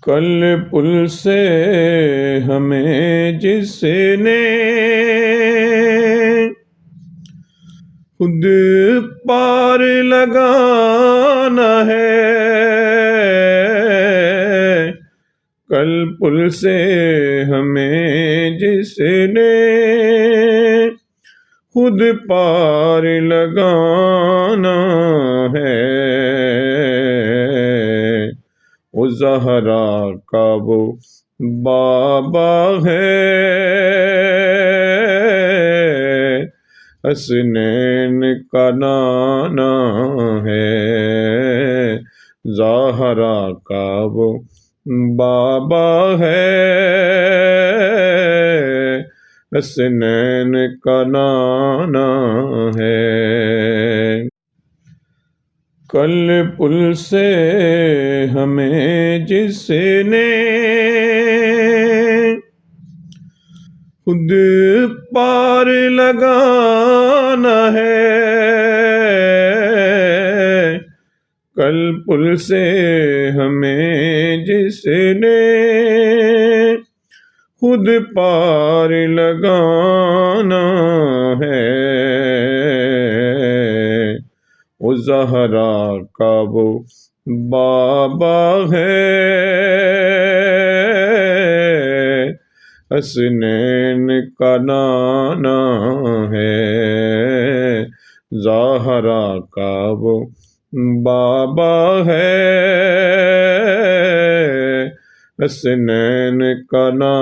कल पुल से हमें जिसने खुद पार लगाना है, कल पुल से हमें जिसने खुद पार लगाना है, वो ज़हरा का वो बाबा है, हसनैन का नाना है। ज़हरा का वो बाबा है, हसनैन का नाना है। कल पुल से हमें जिसने खुद पार लगाना है, कल पुल से हमें जिसने खुद पार लगाना है, वो ज़हरा का वो बाबा है, हसनैन का नाना है। ज़हरा का वो बाबा है, हसनैन का नाना